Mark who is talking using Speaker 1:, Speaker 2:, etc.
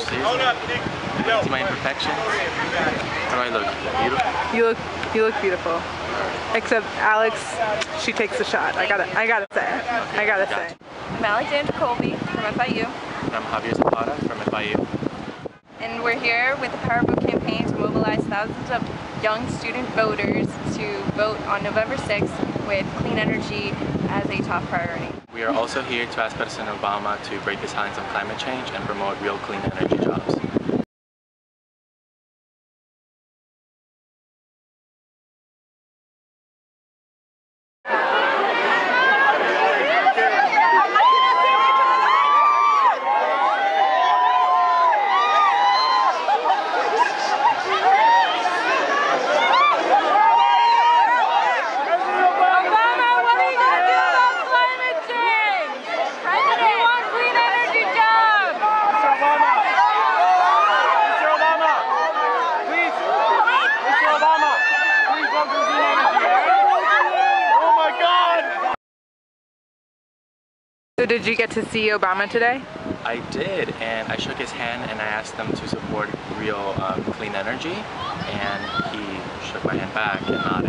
Speaker 1: Seriously? See my imperfections? How do I look? Beautiful?
Speaker 2: You look beautiful. Except Alex, she takes the shot. I gotta say.
Speaker 1: Okay,
Speaker 2: I gotta say.
Speaker 3: I'm Alexandra Colby from FIU.
Speaker 1: And I'm Javier Zapata from FIU.
Speaker 3: And we're here with the Power Vote campaign to mobilize thousands of young student voters to vote on November 6th with clean energy as a top priority.
Speaker 1: We are also here to ask President Obama to break the silence on climate change and promote real clean energy jobs.
Speaker 2: So did you get to see Obama today?
Speaker 1: I did, and I shook his hand and I asked him to support real clean energy, and he shook my hand back and nodded.